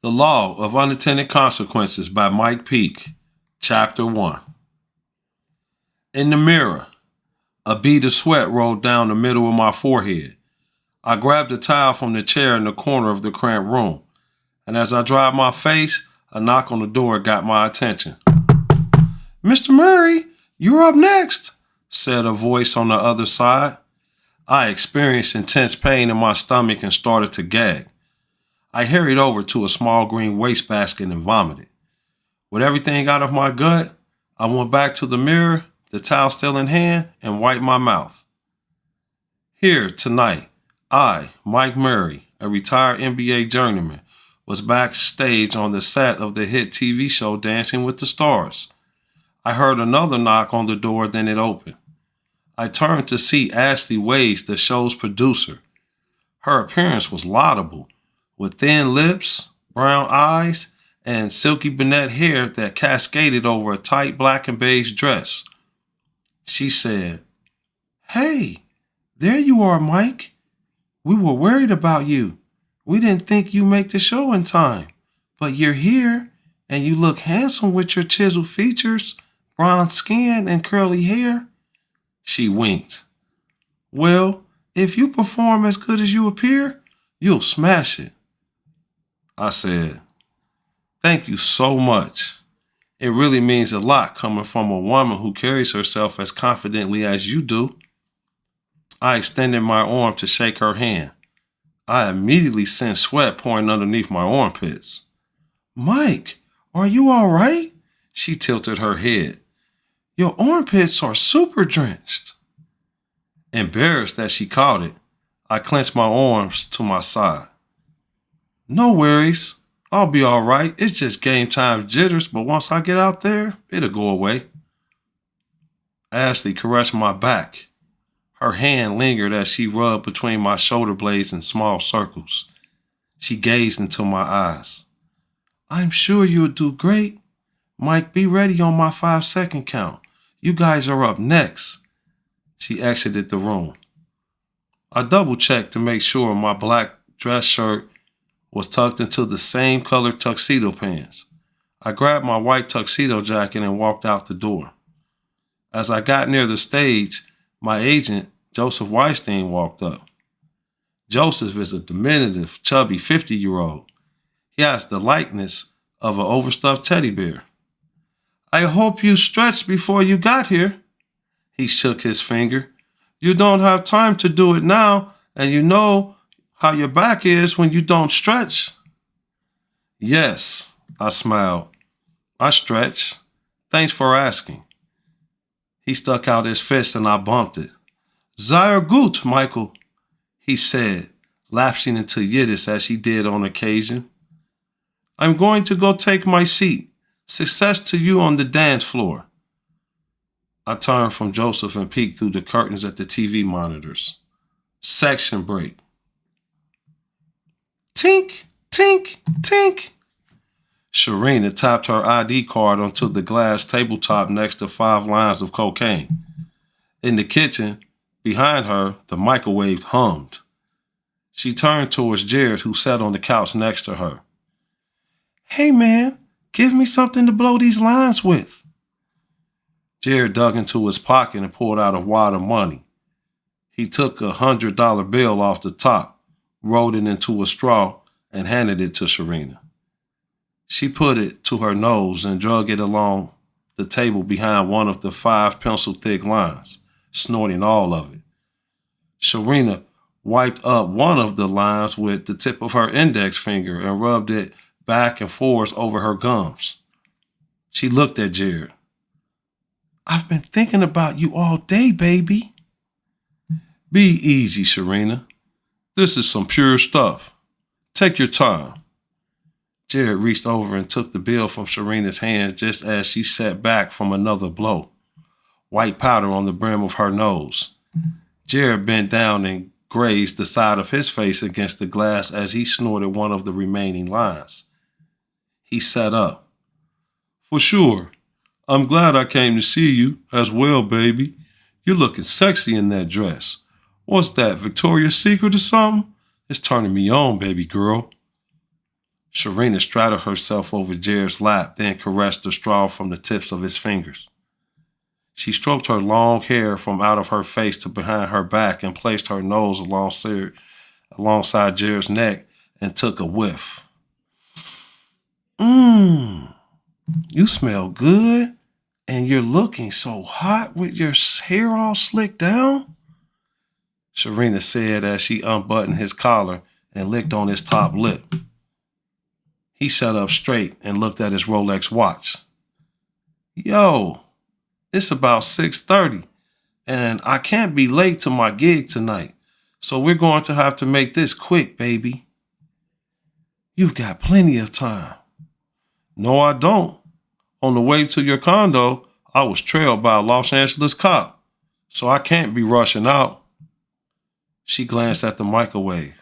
The Law of Unintended Consequences by Mike Peake, Chapter 1. In the mirror, a bead of sweat rolled down the middle of my forehead. I grabbed a towel from the chair in the corner of the cramped room, and as I dried my face, a knock on the door got my attention. "Mr. Murray, you're up next," said a voice on the other side. I experienced intense pain in my stomach and started to gag. I hurried over to a small green wastebasket and vomited. With everything out of my gut, I went back to the mirror, the towel still in hand, and wiped my mouth. Here, tonight, I, Mike Murray, a retired NBA journeyman, was backstage on the set of the hit TV show Dancing with the Stars. I heard another knock on the door, then it opened. I turned to see Ashley Wade, the show's producer. Her appearance was laudable, with thin lips, brown eyes, and silky brunette hair that cascaded over a tight black and beige dress. She said, "Hey, there you are, Mike. We were worried about you. We didn't think you'd make the show in time, but you're here, and you look handsome with your chiseled features, bronze skin, and curly hair." She winked. "Well, if you perform as good as you appear, you'll smash it." I said, "Thank you so much. It really means a lot coming from a woman who carries herself as confidently as you do." I extended my arm to shake her hand. I immediately sensed sweat pouring underneath my armpits. "Mike, are you all right?" She tilted her head. "Your armpits are super drenched." Embarrassed that she caught it, I clenched my arms to my side. "No worries. I'll be all right. It's just game time jitters, but once I get out there, it'll go away." Ashley caressed my back. Her hand lingered as she rubbed between my shoulder blades in small circles. She gazed into my eyes. "I'm sure you'll do great. Mike, be ready on my 5-second count. You guys are up next." She exited the room. I double-checked to make sure my black dress shirt was tucked into the same colored tuxedo pants. I grabbed my white tuxedo jacket and walked out the door. As I got near the stage, my agent, Joseph Weinstein, walked up. Joseph is a diminutive, chubby 50-year-old. He has the likeness of an overstuffed teddy bear. "I hope you stretched before you got here." He shook his finger. "You don't have time to do it now, and you know how your back is when you don't stretch." "Yes," I smiled. "I stretch. Thanks for asking." He stuck out his fist and I bumped it. "Sehr gut, Michael," he said, lapsing into Yiddish as he did on occasion. "I'm going to go take my seat. Success to you on the dance floor." I turned from Joseph and peeked through the curtains at the TV monitors. Section break. Tink, tink, tink. Sharina tapped her ID card onto the glass tabletop next to 5 lines of cocaine. In the kitchen, behind her, the microwave hummed. She turned towards Jared, who sat on the couch next to her. "Hey, man, give me something to blow these lines with." Jared dug into his pocket and pulled out a wad of money. He took a $100 bill off the top, rolled it into a straw, and handed it to Sharina. She put it to her nose and drug it along the table behind one of the 5 pencil-thick lines, snorting all of it. Sharina wiped up one of the lines with the tip of her index finger and rubbed it back and forth over her gums. She looked at Jared. "I've been thinking about you all day, baby." "Be easy, Sharina. This is some pure stuff. Take your time." Jared reached over and took the bill from Sharina's hand just as she sat back from another blow. White powder on the brim of her nose. Jared bent down and grazed the side of his face against the glass as he snorted one of the remaining lines. He sat up. "For sure. I'm glad I came to see you as well, baby. You're looking sexy in that dress. What's that, Victoria's Secret or something? It's turning me on, baby girl." Sharina straddled herself over Jared's lap, then caressed the straw from the tips of his fingers. She stroked her long hair from out of her face to behind her back and placed her nose alongside Jared's neck and took a whiff. You smell good, and you're looking so hot with your hair all slicked down, Sharina said as she unbuttoned his collar and licked on his top lip. He sat up straight and looked at his Rolex watch. Yo, it's about 6:30, and I can't be late to my gig tonight, so we're going to have to make this quick, baby. You've got plenty of time. No, I don't. On the way to your condo, I was trailed by a Los Angeles cop, so I can't be rushing out. She glanced at the microwave.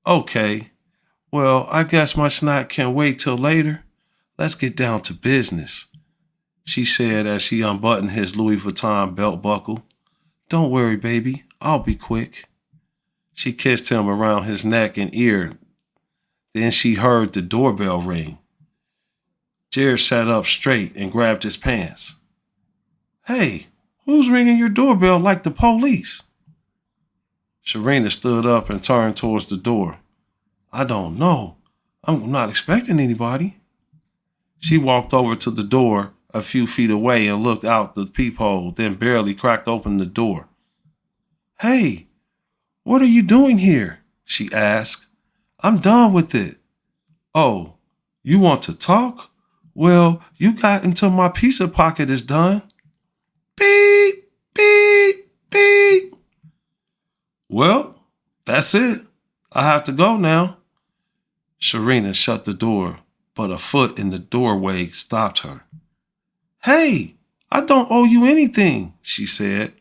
Okay, well, I guess my snack can wait till later. Let's get down to business, she said as she unbuttoned his Louis Vuitton belt buckle. Don't worry, baby, I'll be quick. She kissed him around his neck and ear. Then she heard the doorbell ring. Jared sat up straight and grabbed his pants. Hey, who's ringing your doorbell like the police? Sharina stood up and turned towards the door. I don't know. I'm not expecting anybody. She walked over to the door a few feet away and looked out the peephole, then barely cracked open the door. Hey, what are you doing here? She asked. I'm done with it. Oh, you want to talk? Well, you got until my pizza pocket is done. Beep, beep, beep. Well, that's it. I have to go now. Sharina shut the door, but a foot in the doorway stopped her. Hey, I don't owe you anything, she said.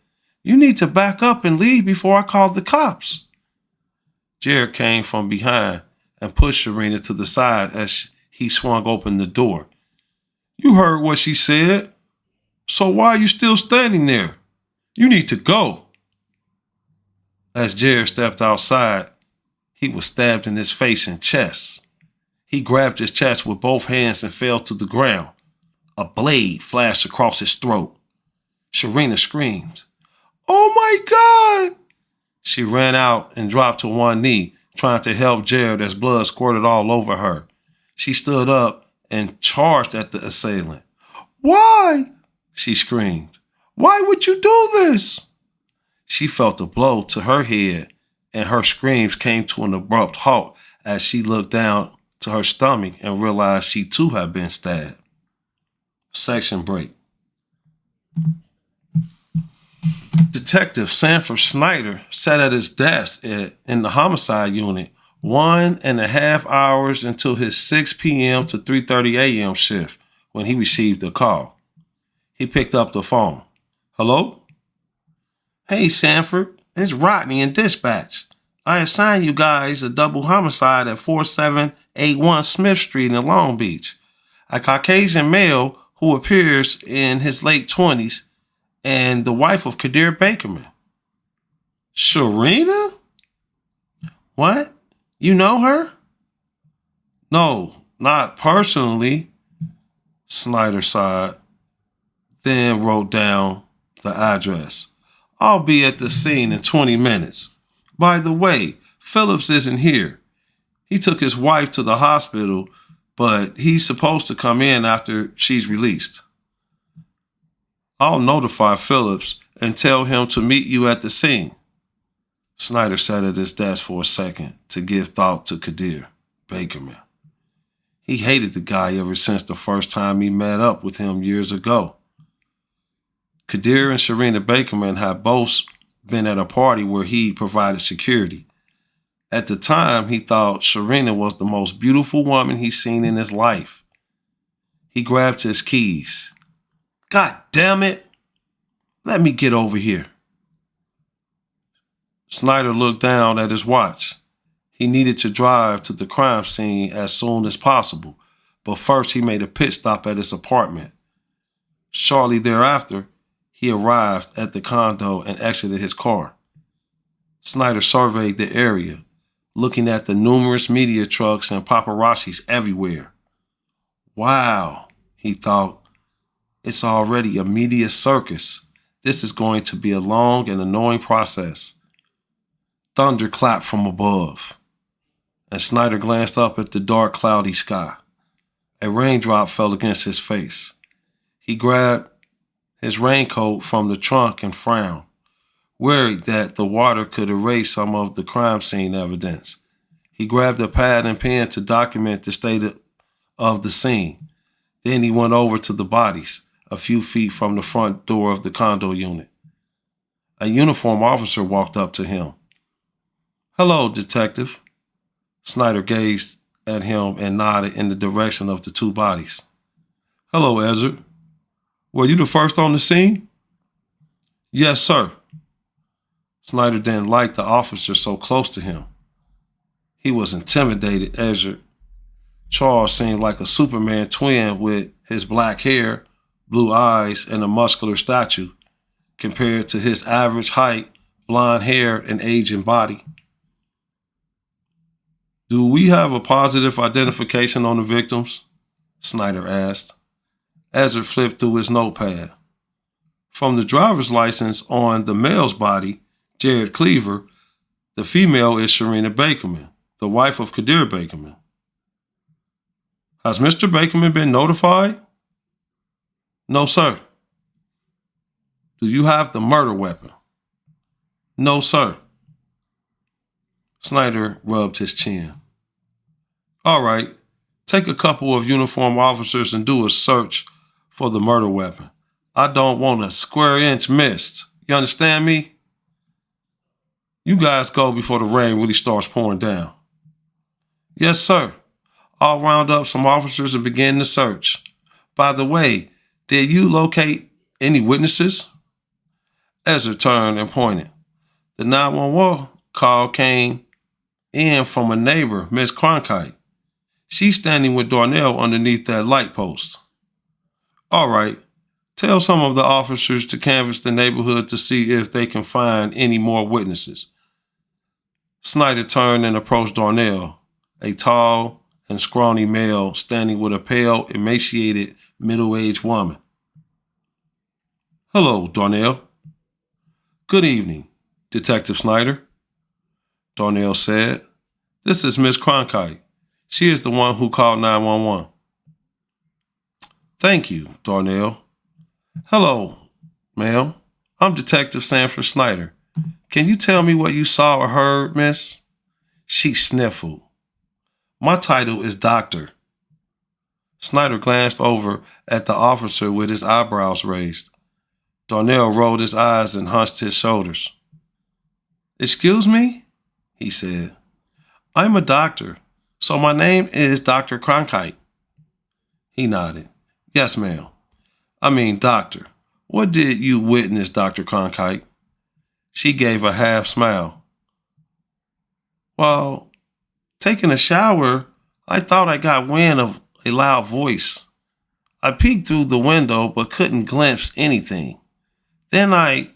You need to back up and leave before I call the cops. Jared came from behind and pushed Sharina to the side as he swung open the door. You heard what she said. So why are you still standing there? You need to go. As Jared stepped outside, he was stabbed in his face and chest. He grabbed his chest with both hands and fell to the ground. A blade flashed across his throat. Sharina screamed. Oh my God! She ran out and dropped to one knee, trying to help Jared as blood squirted all over her. She stood up and charged at the assailant. Why? She screamed. Why would you do this? She felt a blow to her head, and her screams came to an abrupt halt as she looked down to her stomach and realized she too had been stabbed. Section break. Detective Sanford Snyder sat at his desk in the homicide unit 1.5 hours until his 6 p.m. to 3:30 a.m. shift when he received a call. He picked up the phone. Hello? Hey, Sanford, it's Rodney in dispatch. I assigned you guys a double homicide at 4781 Smith Street in Long Beach. A Caucasian male who appears in his late 20s and the wife of Kadir Bakerman. Sharina? What? You know her? No, not personally, Snyder sighed, then wrote down the address. I'll be at the scene in 20 minutes. By the way, Phillips isn't here. He took his wife to the hospital, but he's supposed to come in after she's released. I'll notify Phillips and tell him to meet you at the scene. Snyder sat at his desk for a second to give thought to Kadir Bakerman. He hated the guy ever since the first time he met up with him years ago. Kadir and Sharina Bakerman had both been at a party where he provided security. At the time, he thought Sharina was the most beautiful woman he'd seen in his life. He grabbed his keys. God damn it! Let me get over here. Snyder looked down at his watch. He needed to drive to the crime scene as soon as possible, but first he made a pit stop at his apartment. Shortly thereafter, he arrived at the condo and exited his car. Snyder surveyed the area. looking at the numerous media trucks and paparazzis everywhere. Wow, he thought, it's already a media circus. This is going to be a long and annoying process. Thunder clapped from above, and Snyder glanced up at the dark, cloudy sky. A raindrop fell against his face. He grabbed his raincoat from the trunk and frowned, worried that the water could erase some of the crime scene evidence. He grabbed a pad and pen to document the state of the scene. Then he went over to the bodies, a few feet from the front door of the condo unit. A uniformed officer walked up to him. "Hello, detective." Snyder gazed at him and nodded in the direction of the two bodies. "Hello, Ezra. Were you the first on the scene?" "Yes, sir." Snyder didn't like the officer so close to him. He was intimidated. Ezra Charles seemed like a Superman twin with his black hair, blue eyes, and a muscular stature, compared to his average height, blonde hair, and aging body. "Do we have a positive identification on the victims?" Snyder asked. Ezra flipped through his notepad. "From the driver's license on the male's body, Jared Cleaver, the female is Sharina Bakerman, the wife of Kadir Bakerman." "Has Mr. Bakerman been notified?" "No, sir." "Do you have the murder weapon?" "No, sir." Snyder rubbed his chin. "All right, take a couple of uniformed officers and do a search for the murder weapon. I don't want a square inch missed. You understand me? You guys go before the rain really starts pouring down." "Yes, sir. I'll round up some officers and begin the search. By the way, did you locate any witnesses?" Ezra turned and pointed. The 911 call came in from a neighbor, Miss Cronkite. She's standing with Darnell underneath that light post. "All right, tell some of the officers to canvass the neighborhood to see if they can find any more witnesses." Snyder turned and approached Darnell, a tall and scrawny male standing with a pale, emaciated, middle-aged woman. "Hello, Darnell." "Good evening, Detective Snyder," Darnell said. "This is Miss Cronkite. She is the one who called 911. "Thank you, Darnell." "Hello, ma'am. I'm Detective Sanford Snyder. Can you tell me what you saw or heard, miss?" She sniffled. "My title is Doctor." Snyder glanced over at the officer with his eyebrows raised. Darnell rolled his eyes and hunched his shoulders. "Excuse me?" he said. "I'm a doctor, so my name is Dr. Cronkite." He nodded. "Yes, ma'am. I mean, doctor. What did you witness, Dr. Cronkite?" She gave a half smile. "While taking a shower, I thought I got wind of a loud voice. I peeked through the window but couldn't glimpse anything. Then I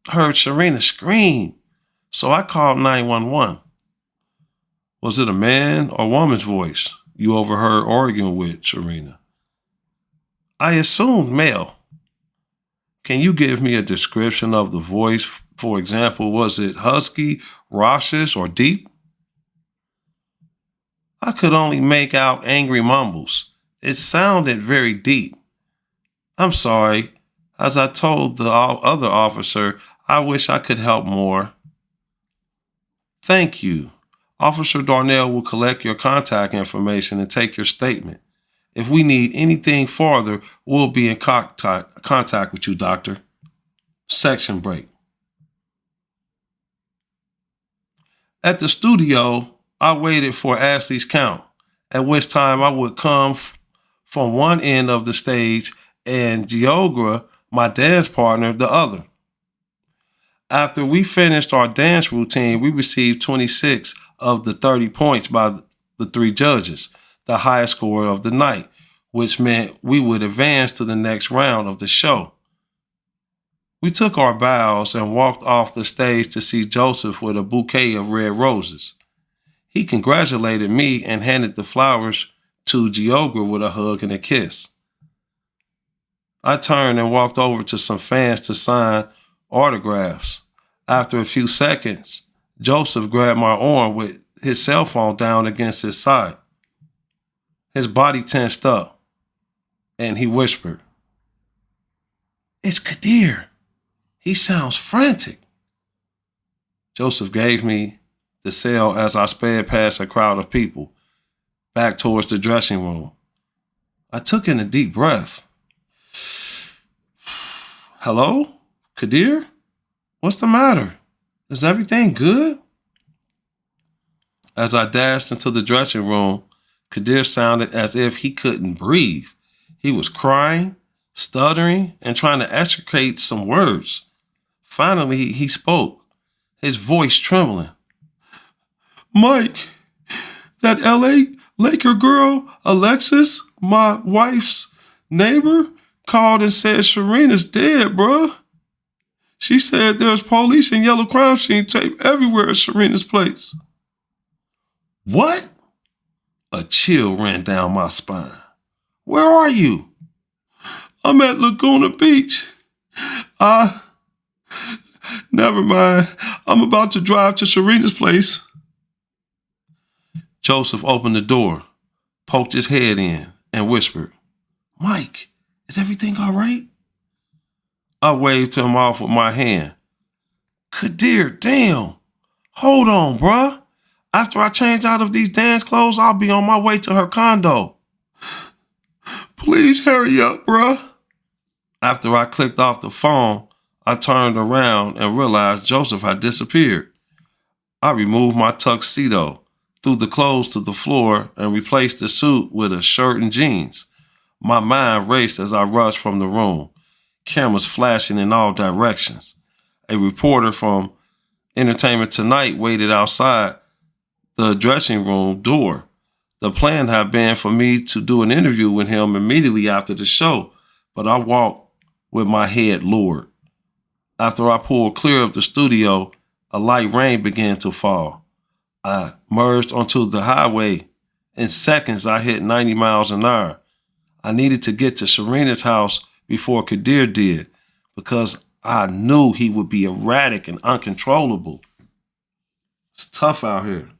heard Sharina scream, so I called 911. "Was it a man or woman's voice you overheard arguing with Sharina?" "I assumed male." "Can you give me a description of the voice? For example, was it husky, raucous, or deep?" "I could only make out angry mumbles. It sounded very deep. I'm sorry. As I told the other officer, I wish I could help more." "Thank you. Officer Darnell will collect your contact information and take your statement. If we need anything further, we'll be in contact with you, doctor." Section break. At the studio, I waited for Ashley's count, at which time I would come from one end of the stage and Geogra, my dance partner, the other. After we finished our dance routine, we received 26 of the 30 points by the three judges, the highest score of the night, which meant we would advance to the next round of the show. We took our bows and walked off the stage to see Joseph with a bouquet of red roses. He congratulated me and handed the flowers to Geogra with a hug and a kiss. I turned and walked over to some fans to sign autographs. After a few seconds, Joseph grabbed my arm with his cell phone down against his side. His body tensed up, and he whispered, "It's Kadir. He sounds frantic." Joseph gave me the cell as I sped past a crowd of people, back towards the dressing room. I took in a deep breath. "Hello? Kadir? What's the matter? Is everything good?" As I dashed into the dressing room, Kadir sounded as if he couldn't breathe. He was crying, stuttering, and trying to extricate some words. Finally, he spoke, his voice trembling. "Mike, that LA Laker girl, Alexis, my wife's neighbor, called and said Serena's dead, bruh. She said there's police and yellow crime scene tape everywhere at Serena's place." "What?" A chill ran down my spine. "Where are you?" "I'm at Laguna Beach. Never mind. I'm about to drive to Serena's place." Joseph opened the door, poked his head in, and whispered, "Mike, is everything all right?" I waved him off with my hand. "Kadir, damn. Hold on, bruh. After I change out of these dance clothes, I'll be on my way to her condo." "Please hurry up, bruh." After I clicked off the phone, I turned around and realized Joseph had disappeared. I removed my tuxedo, threw the clothes to the floor, and replaced the suit with a shirt and jeans. My mind raced as I rushed from the room, cameras flashing in all directions. A reporter from Entertainment Tonight waited outside the dressing room door. The plan had been for me to do an interview with him immediately after the show, but I walked with my head lowered. After I pulled clear of the studio, a light rain began to fall. I merged onto the highway. In seconds, I hit 90 miles an hour. I needed to get to Serena's house before Kadir did, because I knew he would be erratic and uncontrollable. It's tough out here.